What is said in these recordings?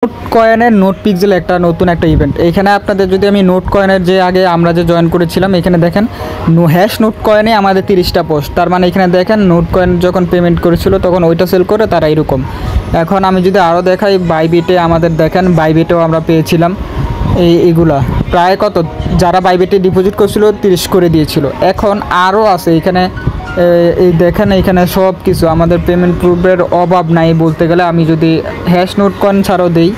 Note কয়েনের note pixel একটা নতুন একটা ইভেন্ট। এখানে আপনাদের যদি আমি নোট কয়েনের যে আগে আমরা যে জয়েন করেছিলাম, এখানে দেখেন হ্যাশ নোট কয়েনে আমাদের 30টা পোস্ট। তার মানে এখানে দেখেন নোট কয়েন যখন পেমেন্ট করেছিল তখন ওইটা সেল করে তারা এরকম। এখন আমি যদি আরও দেখাই বাইবিটে, আমাদের দেখেন বাইবিটেও আমরা পেয়েছিলাম এইগুলা প্রায় কত, যারা বাইবিটে ডিপোজিট করছিল 30 করে দিয়েছিল। এখন আরও আছে এখানে, এই দেখেন এখানে সব কিছু আমাদের পেমেন্ট প্রুফের অভাব নাই বলতে গেলে। আমি যদি হ্যাশ নোট কয়েন ছাড়াও দেই,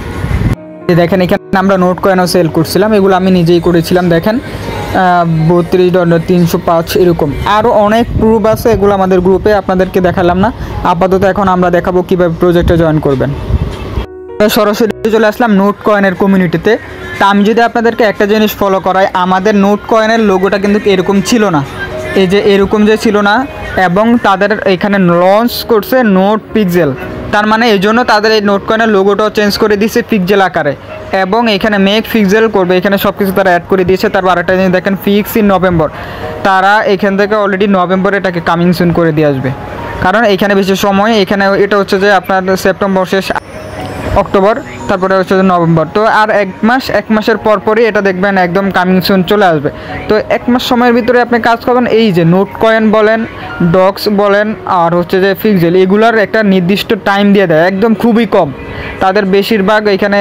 দেখেন এখানে আমরা নোট কয়েনও সেল করছিলাম, এগুলো আমি নিজেই করেছিলাম। দেখেন $32, 305 এরকম আরও অনেক প্রুফ আছে, এগুলো আমাদের গ্রুপে আপনাদেরকে দেখালাম না আপাতত। এখন আমরা দেখাবো কীভাবে প্রজেক্টে জয়েন করবেন। সরাসরি চলে আসলাম নোট কয়েনের কমিউনিটিতে। তা আমি যদি আপনাদেরকে একটা জিনিস ফলো করাই, আমাদের নোট কয়েনের লোগোটা কিন্তু এরকম ছিল না, এই যে এরকম যে ছিল না, এবং তাদের এখানে লঞ্চ করছে নোট পিক্সেল। তার মানে এই জন্য তাদের এই নোট কয়েনের লোগোটাও চেঞ্জ করে দিয়েছে পিক্সেল আকারে, এবং এখানে মেক পিক্সেল করবে, এখানে সব কিছু তারা অ্যাড করে দিয়েছে। তারপর আরেকটা জিনিস দেখেন, ফিক্স ইন নভেম্বর, তারা এখান থেকে অলরেডি নভেম্বরে এটাকে কামিং সুন করে দিয়ে আসবে, কারণ এখানে বেশি সময়, এখানে এটা হচ্ছে যে আপনার সেপ্টেম্বর শেষ, অক্টোবর, তারপরে হচ্ছে নভেম্বর। তো আর এক মাসের পরপরই এটা দেখবেন একদম কামিং সুন চলে আসবে। তো এক মাস সময়ের ভিতরে আপনি কাজ করবেন। এই যে নোট কয়েন বলেন, ডক্স বলেন, আর হচ্ছে যে পিক্সেল, এগুলার একটা নির্দিষ্ট টাইম দিয়ে দেয়, একদম খুবই কম। তাদের বেশিরভাগ এখানে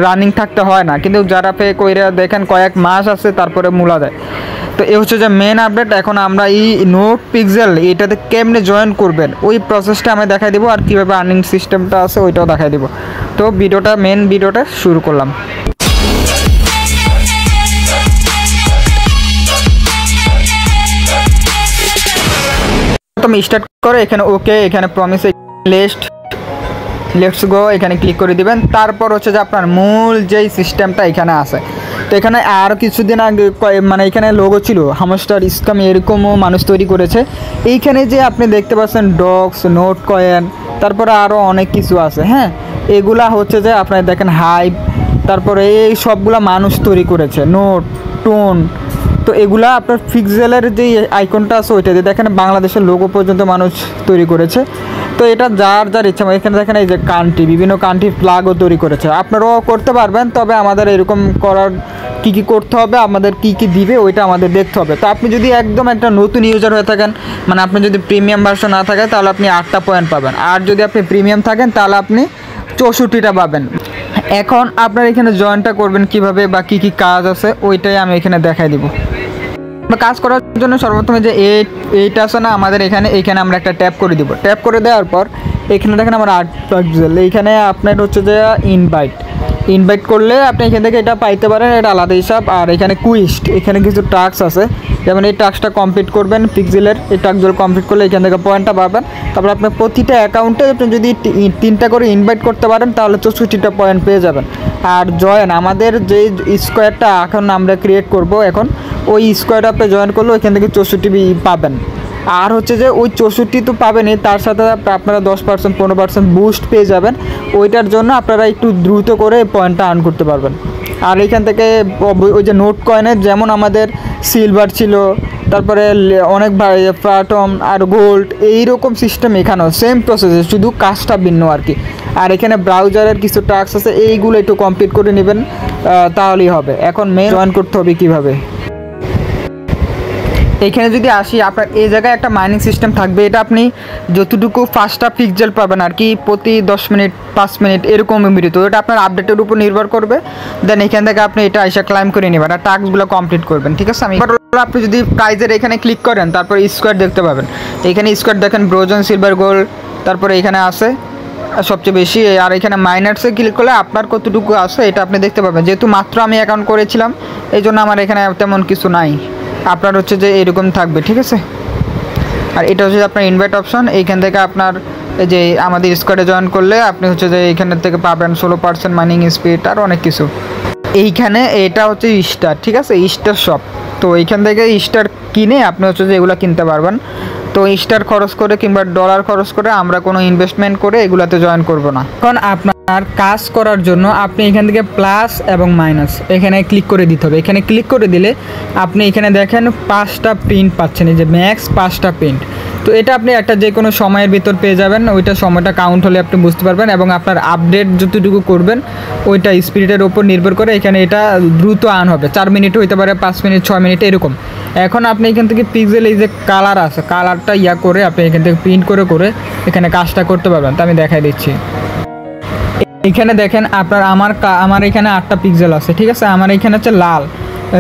রানিং থাকতে হয় না, কিন্তু যারা পে কইরা দেখেন কয়েক মাস আছে তারপরে মূলা দেয়। তো এ হচ্ছে যে মেন আপডেট। এখন আমরা এই নোট পিক্সেল এটাতে কেমনে জয়েন করবেন ওই প্রসেসটা আমি দেখাই দেবো, আর কীভাবে আর্নিং সিস্টেমটা আছে ওইটাও দেখাই দেবো। তো মেন ভিডিওটা শুরু করলাম। তুমি স্টার্ট করে এখানে ওকে, এখানে প্রমিস লেটস গো এখানে ক্লিক করে দিবেন। তারপর হচ্ছে যে আপনার মূল যেই সিস্টেমটা এখানে আছে। তো এখানে আর কিছুদিন আগে মানে এখানে লোগো ছিল হামস্টার স্ক্যাম, এরকমও মানুষ তৈরি করেছে। এইখানে যে আপনি দেখতে পাচ্ছেন ডক্স, নোট কয়েন, তারপরে আরও অনেক কিছু আছে। হ্যাঁ, এগুলা হচ্ছে যে আপনার দেখেন হাইপ, তারপরে এই সবগুলা মানুষ তৈরি করেছে, নোট টোন। তো এগুলা আপনার পিক্সেলের যে আইকনটা আছে ওইটাতে দেখেন বাংলাদেশের লোগো পর্যন্ত মানুষ তৈরি করেছে। তো এটা যার ইচ্ছা, এখানে দেখেন এই যে কান্ট্রি, বিভিন্ন কান্ট্রির প্লাগও তৈরি করেছে, আপনারাও করতে পারবেন। তবে আমাদের এরকম করার কী করতে হবে, আমাদের কী দিবে ওইটা আমাদের দেখতে হবে। তো আপনি যদি একদম একটা নতুন ইউজার হয়ে থাকেন, মানে আপনি যদি প্রিমিয়াম ভার্সন না থাকে তাহলে আপনি 8টা পয়েন্ট পাবেন, আর যদি আপনি প্রিমিয়াম থাকেন তাহলে আপনি 64টা পাবেন। এখন আপনার এখানে জয়েনটা করবেন কিভাবে বা কী কাজ আছে ওইটাই আমি এখানে দেখাই দিব। কাজ করার জন্য সর্বপ্রথমে যে এইটা আছে না আমাদের এইখানে আমরা একটা ট্যাপ করে দিব। ট্যাপ করে দেওয়ার পর এখানে দেখেন আমার আর্ট পিক্সেল, এইখানে আপনার হচ্ছে যে ইনভাইট করলে আপনি এখান থেকে এটা পাইতে পারেন, এটা আলাদা হিসাব। আর এখানে কুইস্ট, এখানে কিছু টাস্ক আছে, যেমন এই টাস্কটা কমপ্লিট করবেন পিক্সেলের, এই টাস্কগুলো কমপ্লিট করলে এখান থেকে পয়েন্টটা পাবেন। তারপর আপনার প্রতিটা অ্যাকাউন্টে আপনি যদি 3টা করে ইনভাইট করতে পারেন তাহলে 64টা পয়েন্ট পেয়ে যাবেন। আর জয়েন, আমাদের যে স্কোয়ারটা এখন আমরা ক্রিয়েট করব, এখন ওই স্কোয়ার আপে জয়েন করলে ওইখান থেকে 64 পাবেন। আর হচ্ছে যে ওই 64 তো পাবেনই, তার সাথে আপনারা 10%, 15% বুস্ট পেয়ে যাবেন। ওইটার জন্য আপনারা একটু দ্রুত করে পয়েন্টটা আর্ন করতে পারবেন। আর এইখান থেকে ওই যে নোট কয়েনের যেমন আমাদের সিলভার ছিল, তারপরে অনেক প্লাটিনাম আর গোল্ড, এইরকম সিস্টেম এখানেও সেম প্রসেসে, শুধু কাজটা ভিন্ন আর কি। আর এখানে ব্রাউজারের কিছু টাস্ক আছে, এইগুলো একটু কমপ্লিট করে নেবেন তাহলেই হবে। এখন জয়েন করতে হবে কীভাবে, এইখানে যদি আসি, আপনার এই জায়গায় একটা মাইনিং সিস্টেম থাকবে। এটা আপনি যতটুকু 5টা পিক্সেল পাবেন আর কি, প্রতি 10 মিনিট 5 মিনিট এরকম মিনিট, তো এটা আপনার আপডেটের উপর নির্ভর করবে। দেন এখান থেকে আপনি এটা এসে ক্লাইম করে নেবেন আর টাস্কগুলো কমপ্লিট করবেন, ঠিক আছে। আপনি যদি প্রাইজের এখানে ক্লিক করেন, তারপর স্কোয়ার দেখতে পাবেন। এখানে স্কোয়ার দেখেন ব্রোঞ্জ, সিলভার, গোল্ড, তারপরে এখানে আছে সবচেয়ে বেশি। আর এখানে মাইনার্সে ক্লিক করলে আপনার কতটুকু আছে এটা আপনি দেখতে পাবেন। যেহেতু মাত্র আমি অ্যাকাউন্ট করেছিলাম এই জন্য আমার এখানে তেমন কিছু নাই, আপনার হচ্ছে যে এরকম থাকবে, ঠিক আছে। আর এটা হচ্ছে আপনার ইনভাইট অপশন, এইখান থেকে আপনার এই যে আমাদের স্কোয়াডে জয়েন করলে আপনি হচ্ছে যে এইখানের থেকে পাবেন 16% মাইনিং স্পিড আর অনেক কিছু। এইখানে এটা হচ্ছে স্টার, ঠিক আছে, স্টার শপ। তো এইখান থেকে স্টার কিনে আপনি হচ্ছে যে এগুলো কিনতে পারবেন। তো স্টার খরচ করে কিংবা ডলার খরচ করে আমরা কোনো ইনভেস্টমেন্ট করে এগুলাতে জয়েন করব না। এখন আপনার কাজ করার জন্য আপনি এখান থেকে প্লাস এবং মাইনাস এখানে ক্লিক করে দিতে হবে। এখানে ক্লিক করে দিলে আপনি এখানে দেখেন 5টা প্রিন্ট পাচ্ছেন, এই যে ম্যাক্স 5টা প্রিন্ট। তো এটা আপনি একটা যে কোনো সময়ের ভিতর পেয়ে যাবেন, ওইটা সময়টা কাউন্ট হলে আপনি বুঝতে পারবেন, এবং আপনার আপডেট যতটুকু করবেন ওইটা স্পিডের উপর নির্ভর করে এখানে এটা দ্রুত আর্ন হবে। 4 মিনিট হইতে পারে, 5 মিনিট, 6 মিনিট এরকম। এখন আপনি এখান থেকে পিক্সেল এই যে কালার আছে, কালারটা করে আপনি এখান থেকে প্রিন্ট করে এখানে কাজটা করতে পারবেন। তো আমি দেখাই দিচ্ছি। এখানে দেখেন আমার এখানে 8টা পিক্সেল আছে, ঠিক আছে। আমার এখানে হচ্ছে লাল,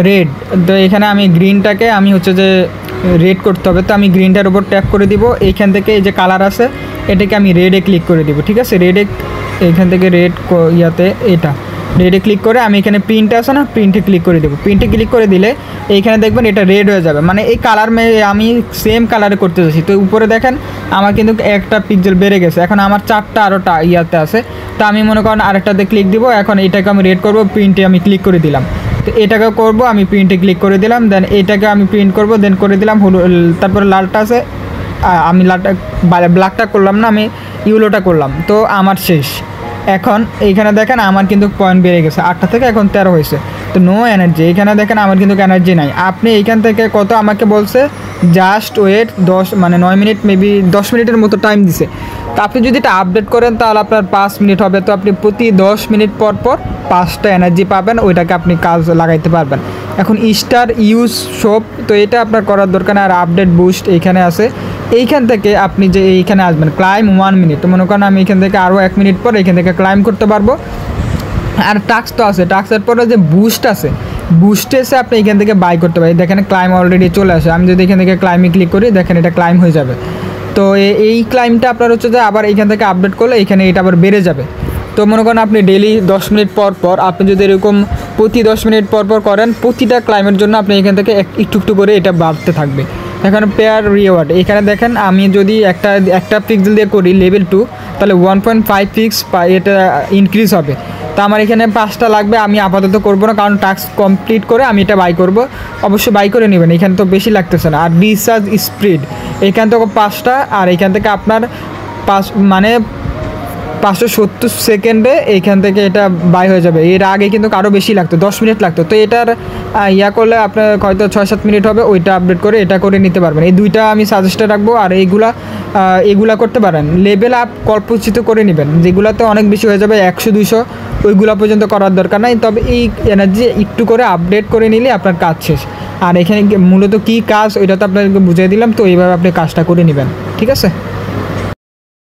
রেড। তো এখানে আমি গ্রিনটাকে আমি হচ্ছে যে রেড করতে হবে, তো আমি গ্রিনটার উপর ট্যাপ করে দিব। এইখান থেকে এই যে কালার আছে এটাকে আমি রেডে ক্লিক করে দিব, ঠিক আছে। এইখান থেকে রেড এটা রেডে ক্লিক করে আমি এখানে প্রিন্ট আছে না, প্রিন্টে ক্লিক করে দেবো। প্রিন্টে ক্লিক করে দিলে এইখানে দেখবেন এটা রেড হয়ে যাবে, মানে এই কালার আমি সেম কালারে করতে যাচ্ছি। তো উপরে দেখেন আমার কিন্তু একটা পিক্সেল বেড়ে গেছে। এখন আমার 4টা আরোটা আছে, তো আমি মনে করেন আরেকটাতে ক্লিক দিব। এখন এটাকে আমি রেড করব, প্রিন্টে আমি ক্লিক করে দিলাম। তো এটাকে করব আমি প্রিন্টে ক্লিক করে দিলাম, দেন এটাকে আমি প্রিন্ট করব, দেন করে দিলাম তারপরে লালটা আছে, আমি লালটা ব্ল্যাকটা করলাম না, আমি ইউলোটা করলাম। তো আমার শেষ। এখন এইখানে দেখেন আমার কিন্তু পয়েন্ট বেড়ে গেছে, 8টা থেকে এখন 13 হয়েছে। তো নো এনার্জি, এখানে দেখেন আমার কিন্তু এনার্জি নাই। আপনি এইখান থেকে কত আমাকে বলছে, জাস্ট ওয়েট 9 মিনিট, মেবি 10 মিনিটের মতো টাইম দিছে। তো আপনি যদি এটা আপডেট করেন তাহলে আপনার 5 মিনিট হবে। তো আপনি প্রতি 10 মিনিট পর 5টা এনার্জি পাবেন, ওইটাকে আপনি কাজ লাগাইতে পারবেন। এখন স্টার ইউজ শপ, তো এটা আপনার করার দরকার না। আর আপডেট বুস্ট এইখানে আছে, এইখান থেকে আপনি যে এইখানে আসবেন ক্লাইম 1 মিনিট। তো মনে করেন আমি এখান থেকে আরও 1 মিনিট পর এখান থেকে ক্লাইম করতে পারবো। আর টাস্ক তো আছে, টাস্কের পরে যে বুস্ট আছে, বুস্টে এসে আপনি এখান থেকে বাই করতে পারেন। দেখেন ক্লাইম অলরেডি চলে আসে। আমি যদি এখান থেকে ক্লাইমে ক্লিক করি, দেখেন এটা ক্লাইম হয়ে যাবে। তো এই ক্লাইমটা আপনার হচ্ছে যে আবার এইখান থেকে আপডেট করলে এখানে এটা আবার বেড়ে যাবে। তো মনে করেন আপনি ডেইলি 10 মিনিট পর আপনি যদি এরকম প্রতি 10 মিনিট পর করেন, প্রতিটা ক্লাইমের জন্য আপনি এখান থেকে একটু করে এটা বাড়তে থাকবে। এখন পেয়ার রিওয়ার্ড, এখানে দেখেন আমি যদি একটা পিক্সেল দিয়ে করি লেভেল 2, তাহলে 1.5 পিক্স এটা ইনক্রিজ হবে। তো আমার এখানে 5টা লাগবে, আমি আপাতত করবো না, কারণ টাস্ক কমপ্লিট করে আমি এটা বাই করব। অবশ্যই বাই করে নেবেন, এখানে তো বেশি লাগতেছে না। আর রিচার্জ স্পিড এখান থেকে 5টা, আর এখান থেকে আপনার 570 সেকেন্ডে এইখান থেকে এটা বাই হয়ে যাবে। এর আগে কিন্তু আরও বেশি লাগতো, 10 মিনিট লাগতো। তো এটার করলে আপনার হয়তো 6-7 মিনিট হবে, ওইটা আপডেট করে এটা করে নিতে পারবেন। এই দুইটা আমি সাজেস্টে রাখবো। আর এগুলা করতে পারেন, লেভেল আপ কল্পচিত করে নেবেন, যেগুলোতে অনেক বেশি হয়ে যাবে 100-200, ওইগুলো পর্যন্ত করার দরকার নাই। তবে এই এনার্জি একটু করে আপডেট করে নিলে আপনার কাজ শেষ। আর এখানে মূলত কী কাজ ওইটা তো আপনাদেরকে বুঝিয়ে দিলাম। তো এইভাবে আপনি কাজটা করে নেবেন, ঠিক আছে।